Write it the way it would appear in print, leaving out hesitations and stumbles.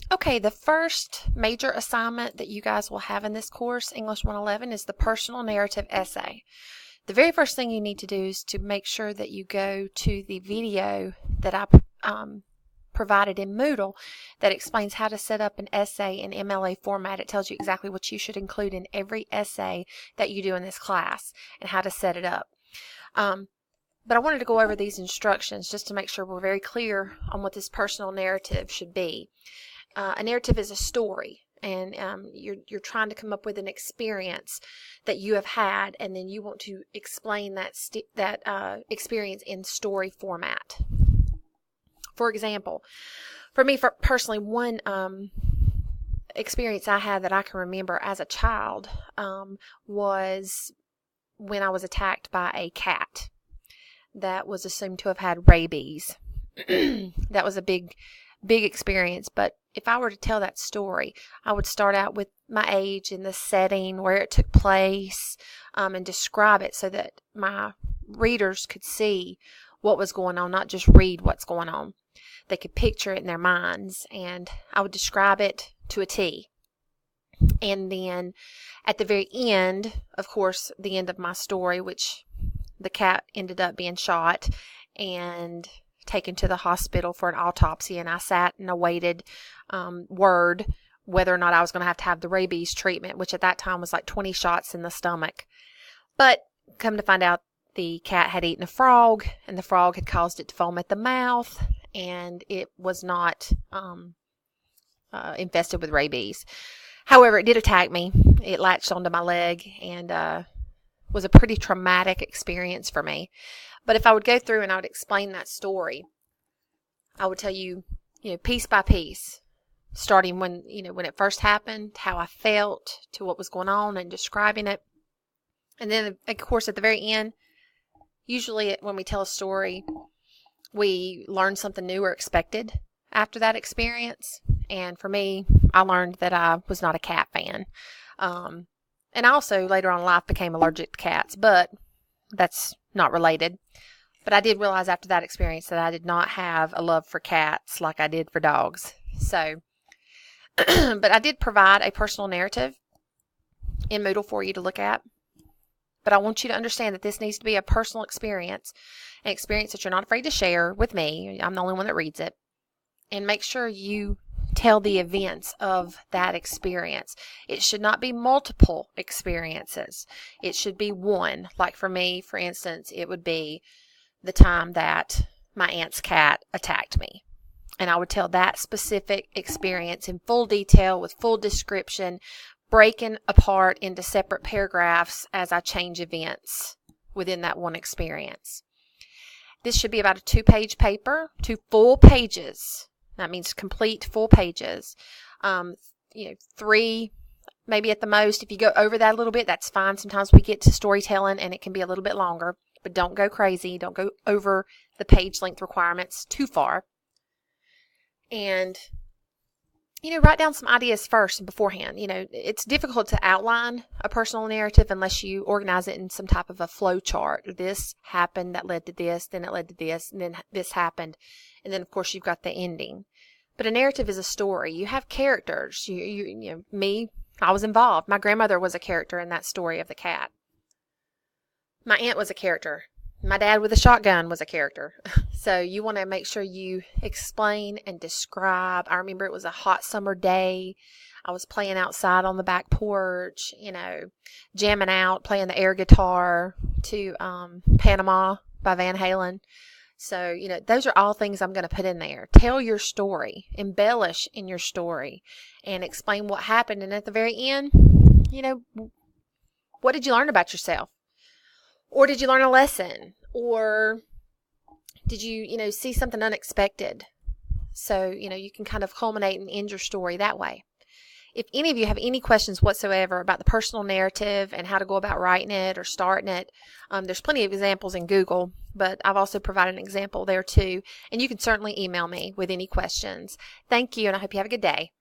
Okay, the first major assignment that you guys will have in this course, English 111, is the personal narrative essay. The very first thing you need to do is to make sure that you go to the video that I provided in Moodle that explains how to set up an essay in MLA format. It tells you exactly what you should include in every essay that you do in this class and how to set it up. But I wanted to go over these instructions just to make sure we're very clear on what this personal narrative should be. A narrative is a story, and you're trying to come up with an experience that you have had, and then you want to explain that experience in story format. For example, for me personally, one experience I had that I can remember as a child was when I was attacked by a cat that was assumed to have had rabies. That was a big experience, but if I were to tell that story, I would start out with my age and the setting where it took place, and describe it so that my readers could see what was going on, not just read what's going on. They could picture it in their minds, and I would describe it to a T. And then at the very end, of course, the end of my story, which the cat ended up being shot and taken to the hospital for an autopsy, and I sat and awaited word whether or not I was going to have the rabies treatment, which at that time was like 20 shots in the stomach. But come to find out, the cat had eaten a frog, and the frog had caused it to foam at the mouth, and it was not infested with rabies. However, it did attack me. It latched onto my leg, and was a pretty traumatic experience for me. But if I would go through and I would explain that story, I would tell you, piece by piece, starting when it first happened, how I felt, to what was going on, and describing it. And then, of course, at the very end, usually when we tell a story, we learn something new or expected after that experience. And for me, I learned that I was not a cat fan. And I also later on in life became allergic to cats, but that's not related. But I did realize after that experience that I did not have a love for cats like I did for dogs. So, but I did provide a personal narrative in Moodle for you to look at. But I want you to understand that this needs to be a personal experience, an experience that you're not afraid to share with me. I'm the only one that reads it. And make sure you tell the events of that experience. It should not be multiple experiences. It should be one. Like for me, for instance, it would be the time that my aunt's cat attacked me. And I would tell that specific experience in full detail with full description, breaking apart into separate paragraphs as I change events within that one experience. This should be about a 2-page paper, 2 full pages. That means complete full pages. 3 maybe at the most. If you go over that a little bit, that's fine. Sometimes we get to storytelling and it can be a little bit longer, but don't go crazy. Don't go over the page length requirements too far. And, write down some ideas first and beforehand. It's difficult to outline a personal narrative unless you organize it in some type of a flow chart. This happened, that led to this, then it led to this, and then this happened. And then, of course, you've got the ending. But a narrative is a story. You have characters. Me, I was involved. My grandmother was a character in that story of the cat. My aunt was a character. My dad with a shotgun was a character. So you want to make sure you explain and describe. I remember it was a hot summer day. I was playing outside on the back porch, jamming out, playing the air guitar to Panama by Van Halen. So, those are all things I'm going to put in there. Tell your story, embellish in your story, and explain what happened. And at the very end, what did you learn about yourself? Or did you learn a lesson? Or did you, see something unexpected? So, you can kind of culminate and end your story that way. If any of you have any questions whatsoever about the personal narrative and how to go about writing it or starting it, there's plenty of examples in Google, but I've also provided an example there too. And you can certainly email me with any questions. Thank you, and I hope you have a good day.